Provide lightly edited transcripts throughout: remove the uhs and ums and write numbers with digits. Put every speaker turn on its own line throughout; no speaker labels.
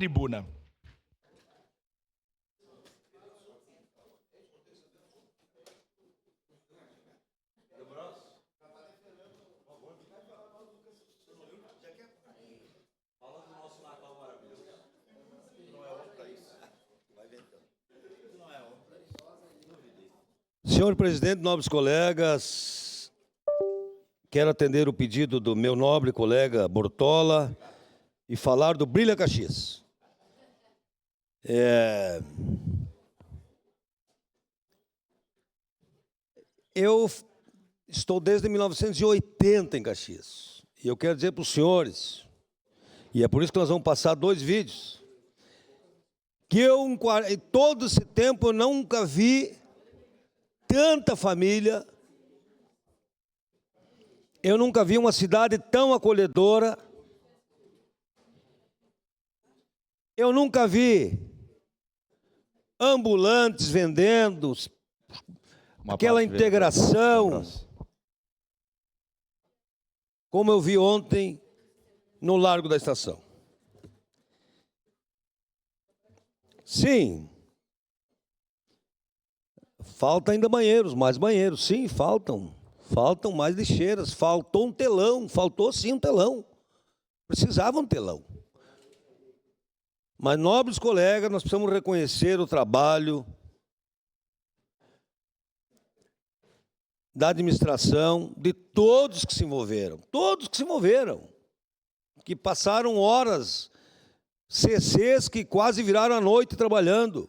tribuna.
Senhor presidente, nobres colegas, quero atender o pedido do meu nobre colega Bortola e falar do Brilha Caxias. Eu estou desde 1980 em Caxias e eu quero dizer para os senhores, e é por isso que nós vamos passar 2 vídeos, que eu, em todo esse tempo, eu nunca vi tanta família, eu nunca vi uma cidade tão acolhedora, eu nunca vi ambulantes vendendo, aquela integração, como eu vi ontem no Largo da Estação. Sim, falta ainda banheiros, mais banheiros, sim, faltam mais lixeiras, faltou um telão, faltou sim um telão, precisava um telão. Mas, nobres colegas, nós precisamos reconhecer o trabalho da administração, de todos que se envolveram, que passaram horas, CCs que quase viraram a noite trabalhando.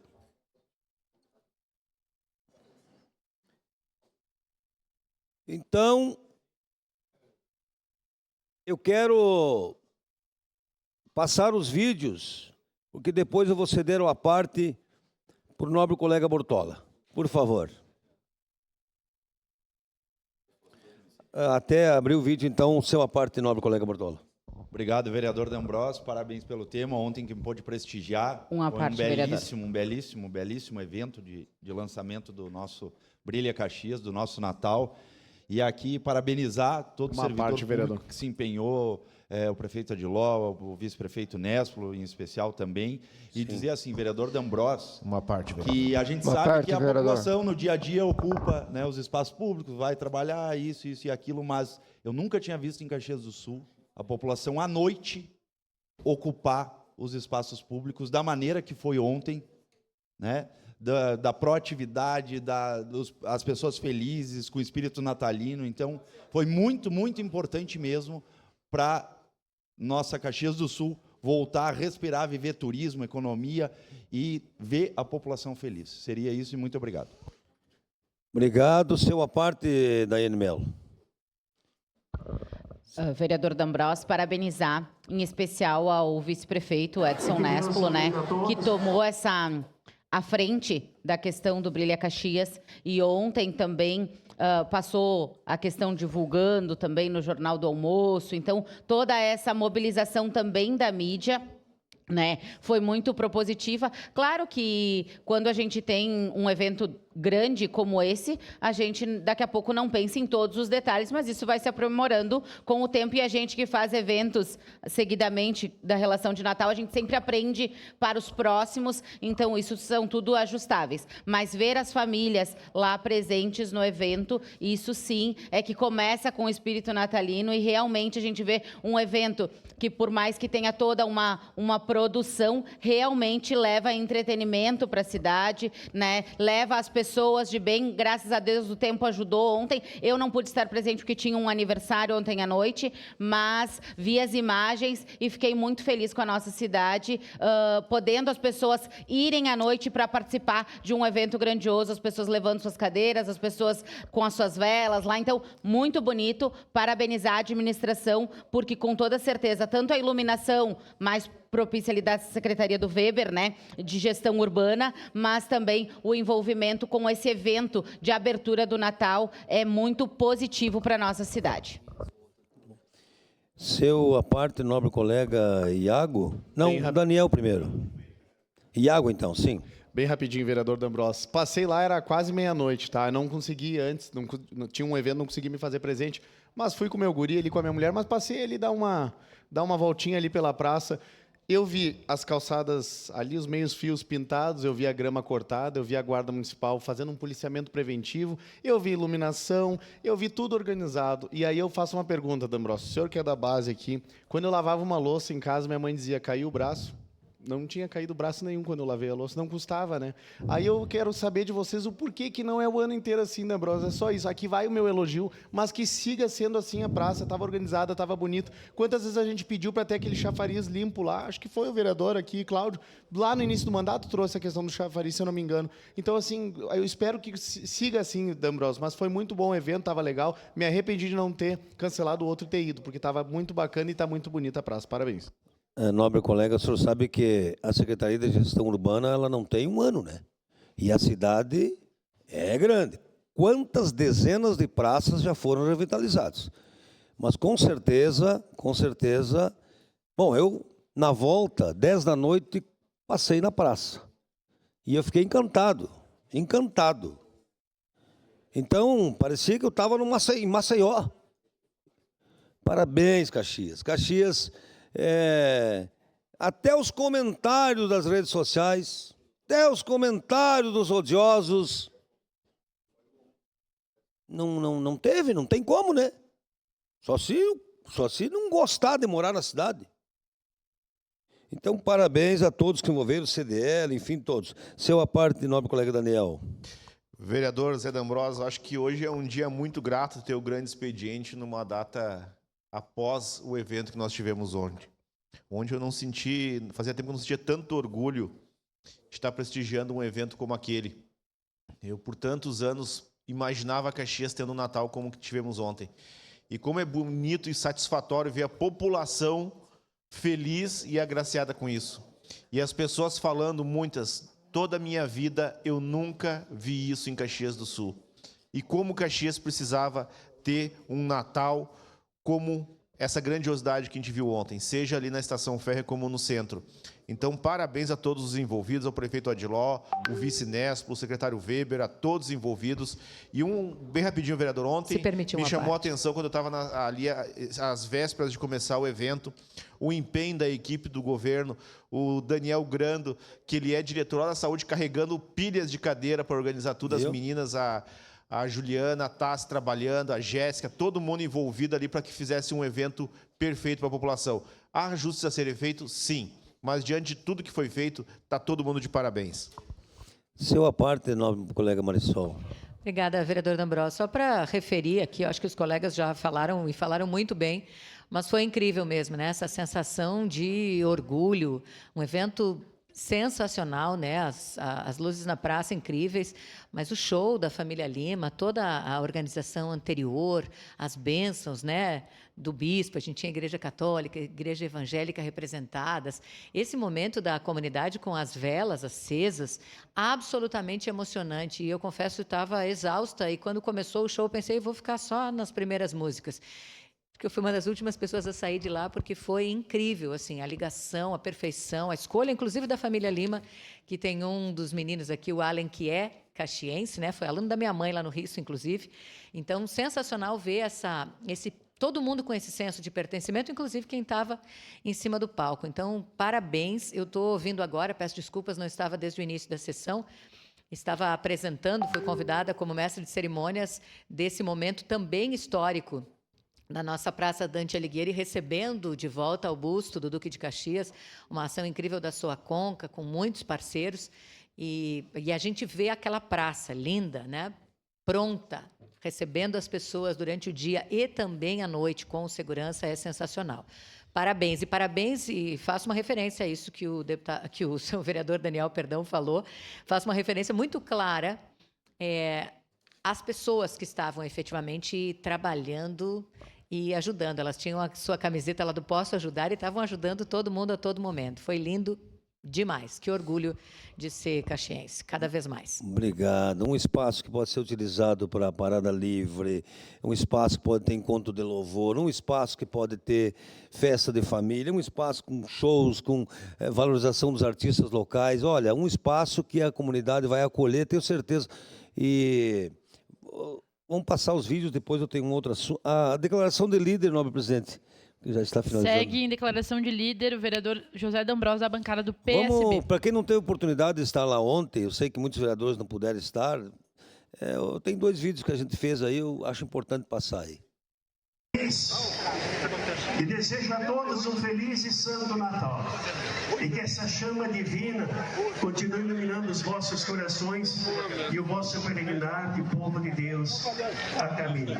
Então, eu quero passar os vídeos, porque depois eu vou ceder a parte para o nobre colega Bortola. Por favor. Até abrir o vídeo, então, seu a parte, nobre colega Bortola.
Obrigado, vereador D'Ambrosio, parabéns pelo tema. Ontem que me pôde prestigiar, foi um belíssimo evento de lançamento do nosso Brilha Caxias, do nosso Natal. E aqui parabenizar todo o servidor público que se empenhou, o prefeito Adiló, o vice-prefeito Nespolo, em especial também, e dizer assim, vereador D'Ambrosio, que a gente sabe que a população no dia a dia ocupa, né, os espaços públicos, vai trabalhar isso e aquilo, mas eu nunca tinha visto em Caxias do Sul a população à noite ocupar os espaços públicos da maneira que foi ontem, né? Da proatividade, as pessoas felizes, com o espírito natalino. Então, foi muito, muito importante mesmo para nossa Caxias do Sul voltar a respirar, viver turismo, economia e ver a população feliz. Seria isso e muito obrigado.
Obrigado. Seu a parte, Daiane Melo.
Vereador D'Ambrosio, parabenizar, em especial ao vice-prefeito Edson Nespolo, né, que tomou à frente da questão do Brilha Caxias, e ontem também passou a questão divulgando também no Jornal do Almoço. Então, toda essa mobilização também da mídia, né, foi muito propositiva. Claro que quando a gente tem um evento grande como esse, a gente daqui a pouco não pensa em todos os detalhes, mas isso vai se aprimorando com o tempo, e a gente que faz eventos seguidamente da relação de Natal, a gente sempre aprende para os próximos, então isso são tudo ajustáveis. Mas ver as famílias lá presentes no evento, isso sim é que começa com o espírito natalino, e realmente a gente vê um evento que, por mais que tenha toda uma produção, realmente leva entretenimento para a cidade, né? Leva as pessoas de bem. Graças a Deus o tempo ajudou. Ontem eu não pude estar presente porque tinha um aniversário ontem à noite, mas vi as imagens e fiquei muito feliz com a nossa cidade, podendo as pessoas irem à noite para participar de um evento grandioso, as pessoas levando suas cadeiras, as pessoas com as suas velas lá. Então, muito bonito. Parabenizar a administração, porque com toda certeza, tanto a iluminação mais propícia ali da Secretaria do Weber, né, de gestão urbana, mas também o envolvimento com esse evento de abertura do Natal é muito positivo para a nossa cidade.
Seu a parte, nobre colega Iago? Não, Daniel primeiro. Iago, então, sim.
Bem rapidinho, vereador D'Ambrosio. Passei lá, era quase meia-noite, tá? Eu não consegui antes, não tinha um evento, não consegui me fazer presente, mas fui com o meu guri ali, com a minha mulher, mas passei ali, dar uma voltinha ali pela praça. Eu vi as calçadas ali, os meios fios pintados, eu vi a grama cortada, eu vi a guarda municipal fazendo um policiamento preventivo, eu vi iluminação, eu vi tudo organizado. E aí eu faço uma pergunta, D'Ambrosio, o senhor que é da base aqui, quando eu lavava uma louça em casa, minha mãe dizia, caiu o braço? Não tinha caído braço nenhum quando eu lavei a louça, não custava, né? Aí eu quero saber de vocês o porquê que não é o ano inteiro assim, D'Ambrosio, é só isso. Aqui vai o meu elogio, mas que siga sendo assim a praça, estava organizada, estava bonito. Quantas vezes a gente pediu para ter aquele chafariz limpo lá? Acho que foi o vereador aqui, Cláudio, lá no início do mandato trouxe a questão do chafariz, se eu não me engano. Então, assim, eu espero que siga assim, D'Ambrosio, mas foi muito bom o evento, estava legal. Me arrependi de não ter cancelado o outro e ter ido, porque estava muito bacana e está muito bonita a praça. Parabéns.
Nobre colega, o senhor sabe que a Secretaria de Gestão Urbana ela não tem um ano, né? E a cidade é grande. Quantas dezenas de praças já foram revitalizadas? Mas com certeza... Bom, eu, na volta, 10 da noite, passei na praça. E eu fiquei encantado. Então, parecia que eu estava em Maceió. Parabéns, Caxias. Caxias... até os comentários das redes sociais, até os comentários dos odiosos, não teve, não tem como, né? Só se não gostar de morar na cidade. Então, parabéns a todos que envolveram, o CDL, enfim, todos. Seu à parte, nobre colega Daniel.
Vereador Zé D'Ambrosio, acho que hoje é um dia muito grato ter o grande expediente numa data após o evento que nós tivemos ontem, onde eu não senti, fazia tempo que eu não sentia tanto orgulho de estar prestigiando um evento como aquele. Eu, por tantos anos, imaginava Caxias tendo um Natal como o que tivemos ontem. E como é bonito e satisfatório ver a população feliz e agraciada com isso. E as pessoas falando, muitas, toda a minha vida eu nunca vi isso em Caxias do Sul. E como Caxias precisava ter um Natal como essa grandiosidade que a gente viu ontem, seja ali na Estação Férrea como no centro. Então, parabéns a todos os envolvidos, ao prefeito Adiló, o vice-Nespo, o secretário Weber, a todos os envolvidos. E bem rapidinho, vereador, ontem me chamou a atenção quando eu estava ali às vésperas de começar o evento, o empenho da equipe do governo, o Daniel Grando, que ele é diretor lá da saúde, carregando pilhas de cadeira para organizar tudo, as meninas, a Juliana, a Tassi trabalhando, a Jéssica, todo mundo envolvido ali para que fizesse um evento perfeito para a população. Há ajustes a serem feitos? Sim. Mas, diante de tudo que foi feito, está todo mundo de parabéns.
Seu à parte, nobre colega Marisol.
Obrigada, vereador D'Ambrosio. Só para referir aqui, eu acho que os colegas já falaram e falaram muito bem, mas foi incrível mesmo, né? Essa sensação de orgulho, um evento sensacional, né? As luzes na praça incríveis, mas o show da família Lima, toda a organização anterior, as bênçãos, né, do bispo, a gente tinha igreja católica, igreja evangélica representadas, esse momento da comunidade com as velas acesas, absolutamente emocionante, e eu confesso que estava exausta, e quando começou o show eu pensei, vou ficar só nas primeiras músicas, que eu fui uma das últimas pessoas a sair de lá, porque foi incrível, assim, a ligação, a perfeição, a escolha, inclusive, da família Lima, que tem um dos meninos aqui, o Allen, que é caxiense, né? Foi aluno da minha mãe lá no Rio, inclusive. Então, sensacional ver todo mundo com esse senso de pertencimento, inclusive quem estava em cima do palco. Então, parabéns. Eu estou ouvindo agora, peço desculpas, não estava desde o início da sessão, estava apresentando, fui convidada como mestre de cerimônias desse momento também histórico, na nossa Praça Dante Alighieri, recebendo de volta o busto do Duque de Caxias, uma ação incrível da Soa Conca, com muitos parceiros, e a gente vê aquela praça linda, né, pronta, recebendo as pessoas durante o dia e também à noite, com segurança, é sensacional. Parabéns, e faço uma referência a isso que o seu vereador Daniel, falou, faço uma referência muito clara às pessoas que estavam efetivamente trabalhando e ajudando. Elas tinham a sua camiseta lá do Posso Ajudar e estavam ajudando todo mundo a todo momento. Foi lindo demais. Que orgulho de ser caxiense, cada vez mais.
Obrigado. Um espaço que pode ser utilizado para parada livre, um espaço que pode ter encontro de louvor, um espaço que pode ter festa de família, um espaço com shows, com valorização dos artistas locais. Olha, um espaço que a comunidade vai acolher, tenho certeza. E vamos passar os vídeos, depois eu tenho um outro assunto. A declaração de líder, nobre presidente. que já está finalizando.
Segue em declaração de líder o vereador José D'Ambrosio, da bancada do PSB.
Para quem não teve oportunidade de estar lá ontem, eu sei que muitos vereadores não puderam estar, tem 2 vídeos que a gente fez aí, eu acho importante passar aí.
E desejo a todos um feliz e santo Natal. E que essa chama divina continue iluminando os vossos corações e o vosso peregrinar de povo de Deus a caminho.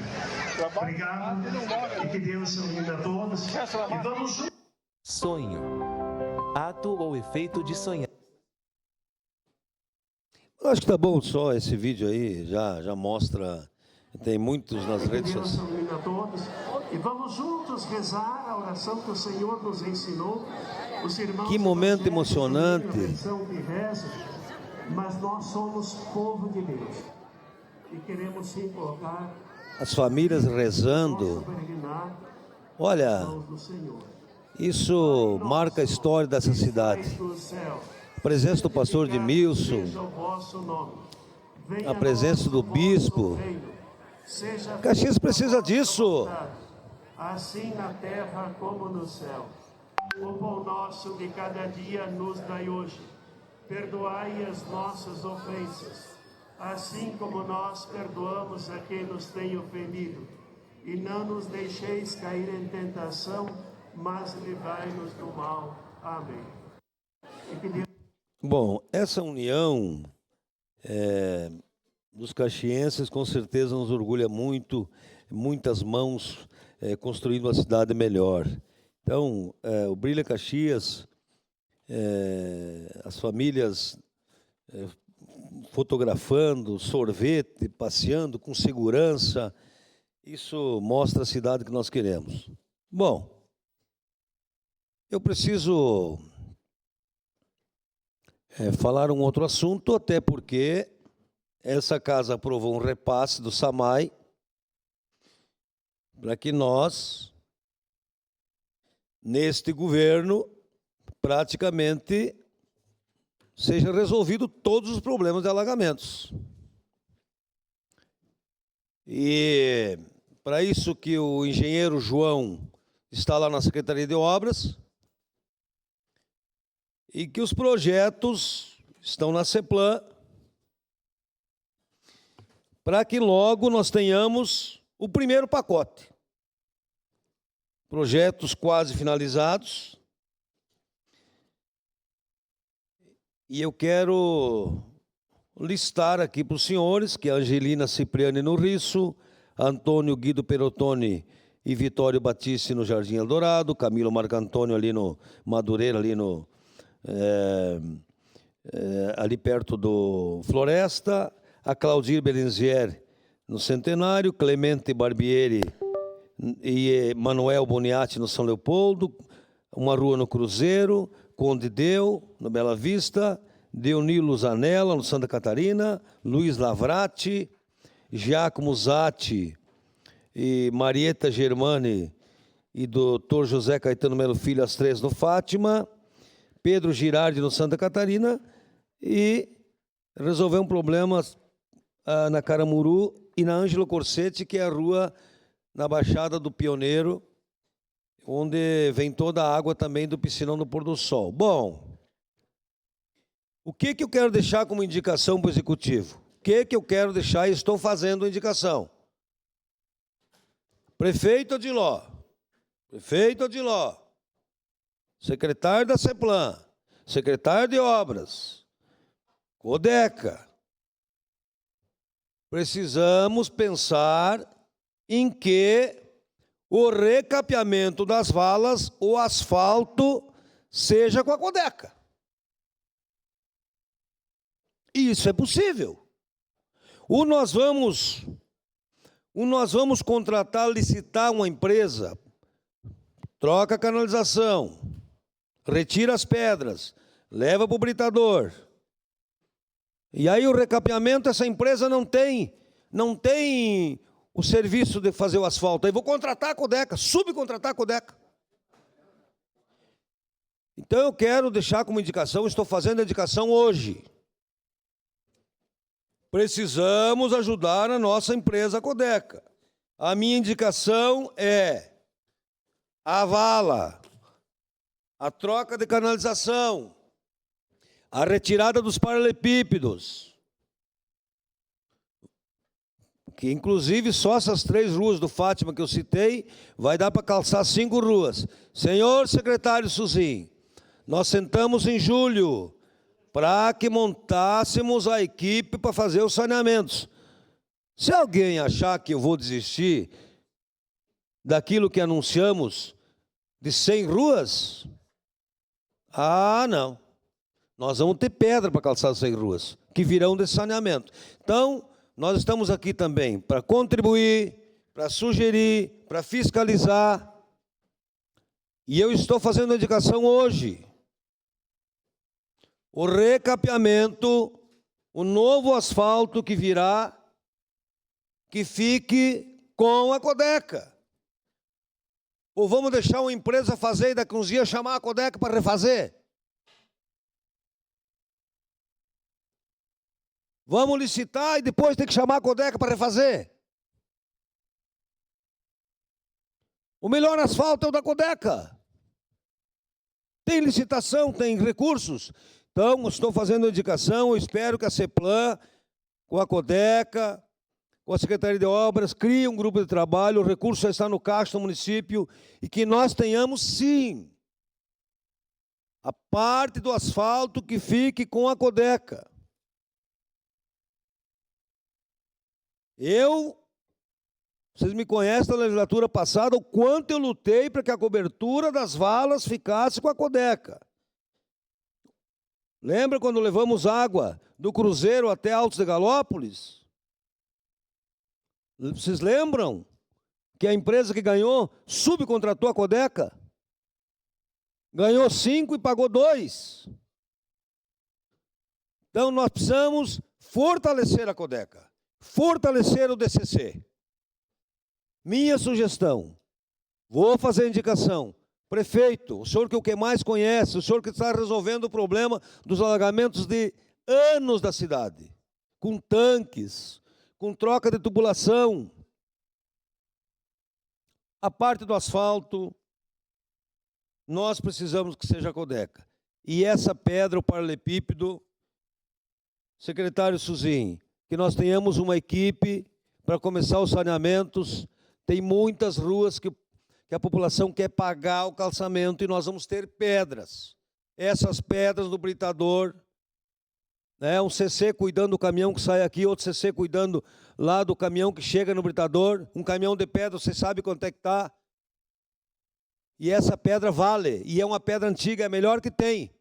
Obrigado e que Deus ilumine a todos. E vamos juntos.
Sonho. Ato ou efeito de sonhar.
Eu acho que tá bom só esse vídeo aí, já mostra, tem muitos nas redes
Deus
sociais.
ilumine a todos. E vamos juntos rezar a oração que o Senhor nos ensinou. Os irmãos
Que momento
evangélicos
emocionante.
têm a versão que reza, mas nós somos povo de Deus. E queremos sim colocar
As famílias
nosso
rezando.
peregrinar
Olha,
nas mãos do Senhor.
isso marca a história dessa cidade.
Do céu,
A presença do pastor Edmilson,
seja o vosso nome. Venha
a presença do
vosso
bispo.
reino. Seja
Caxias precisa disso.
assim na terra como no céu. O pão nosso de cada dia nos dai hoje. Perdoai as nossas ofensas, assim como nós perdoamos a quem nos tem ofendido. E não nos deixeis cair em tentação, mas livrai-nos do mal. Amém. E que Deus...
Bom, essa união dos caxienses com certeza nos orgulha muito, muitas mãos construindo uma cidade melhor. Então, o Brilha Caxias, as famílias fotografando, sorvete, passeando com segurança, isso mostra a cidade que nós queremos. Bom, eu preciso falar um outro assunto, até porque essa casa aprovou um repasse do SAMAI para que nós, neste governo, praticamente seja resolvido todos os problemas de alagamentos. E para isso que o engenheiro João está lá na Secretaria de Obras e que os projetos estão na CEPLAN para que logo nós tenhamos o primeiro pacote. Projetos quase finalizados. E eu quero listar aqui para os senhores que a Angelina Cipriani no Risso, Antônio Guido Perotoni e Vitório Batiste no Jardim Eldorado, Camilo Marcantônio ali no Madureira, ali no ali perto do Floresta, a Claudir Berenzier no Centenário, Clemente Barbieri e Manuel Boniatti no São Leopoldo, uma rua no Cruzeiro, Conde Deu, no Bela Vista, Deonilo Zanella, no Santa Catarina, Luiz Lavrati, Giacomo Zatti e Marieta Germani e Dr. José Caetano Melo Filho, as 3 no Fátima, Pedro Girardi no Santa Catarina e resolver um problema na Caramuru e na Ângelo Corsetti, que é a rua na Baixada do Pioneiro, onde vem toda a água também do Piscinão do Pôr do Sol. Bom, o que eu quero deixar como indicação para o Executivo? O que eu quero deixar e estou fazendo a indicação? Prefeito Odiló, secretário da CEPLAN, secretário de Obras, Codeca, precisamos pensar em que o recapeamento das valas, o asfalto, seja com a Codeca. Isso é possível. Ou nós vamos contratar, licitar uma empresa, troca a canalização, retira as pedras, leva para o britador. E aí o recapeamento, essa empresa não tem o serviço de fazer o asfalto. Aí vou contratar a Codeca, subcontratar a Codeca. Então eu quero deixar como indicação, estou fazendo a indicação hoje. Precisamos ajudar a nossa empresa Codeca. A minha indicação é a vala, a troca de canalização, a retirada dos paralelepípedos, que inclusive só essas 3 ruas do Fátima que eu citei, vai dar para calçar 5 ruas. Senhor secretário Suzin, nós sentamos em julho para que montássemos a equipe para fazer os saneamentos. Se alguém achar que eu vou desistir daquilo que anunciamos de 100 ruas, não. Nós vamos ter pedra para calçar as 100 ruas, que virão desse saneamento. Então, nós estamos aqui também para contribuir, para sugerir, para fiscalizar. E eu estou fazendo a indicação hoje. O recapeamento, o novo asfalto que virá, que fique com a Codeca. Ou vamos deixar uma empresa fazer e daqui uns dias chamar a Codeca para refazer? Vamos licitar e depois tem que chamar a Codeca para refazer? O melhor asfalto é o da Codeca. Tem licitação, tem recursos. Então, estou fazendo a indicação, eu espero que a CEPLAN, com a Codeca, com a Secretaria de Obras, crie um grupo de trabalho, o recurso já está no caixa do município, e que nós tenhamos, sim, a parte do asfalto que fique com a Codeca. Vocês me conhecem da legislatura passada, o quanto eu lutei para que a cobertura das valas ficasse com a Codeca. Lembra quando levamos água do Cruzeiro até Altos de Galópolis? Vocês lembram que a empresa que ganhou subcontratou a Codeca? Ganhou 5 e pagou 2. Então nós precisamos fortalecer a Codeca, fortalecer o DCC. Minha sugestão, vou fazer a indicação. Prefeito, o senhor que é o que mais conhece, o senhor que está resolvendo o problema dos alagamentos de anos da cidade, com tanques, com troca de tubulação, a parte do asfalto, nós precisamos que seja a Codeca. E essa pedra, o paralelepípedo, secretário Suzin, que nós tenhamos uma equipe para começar os saneamentos. Tem muitas ruas que a população quer pagar o calçamento e nós vamos ter pedras. Essas pedras do britador, né, um CC cuidando do caminhão que sai aqui, outro CC cuidando lá do caminhão que chega no britador, um caminhão de pedra, você sabe quanto é que está. E essa pedra vale, e é uma pedra antiga, é a melhor que tem.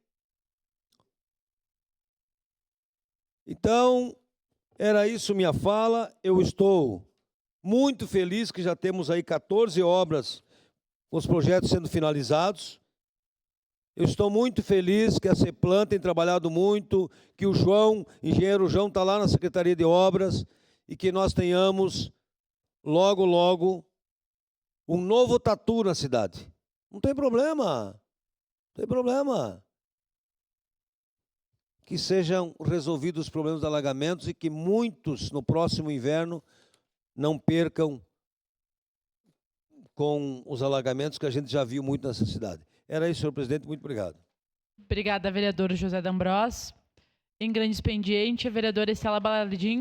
Então, era isso minha fala. Eu estou muito feliz que já temos aí 14 obras com os projetos sendo finalizados. Eu estou muito feliz que a CEPLAN tem trabalhado muito, que o João, engenheiro João, está lá na Secretaria de Obras e que nós tenhamos logo, logo um novo tatu na cidade. Não tem problema, não tem problema. Que sejam resolvidos os problemas de alagamentos e que muitos, no próximo inverno, não percam com os alagamentos que a gente já viu muito nessa cidade. Era isso, senhor presidente. Muito obrigado.
Obrigada, vereador José D'Ambrós. Em grande expediente, a vereadora Estela Balardim.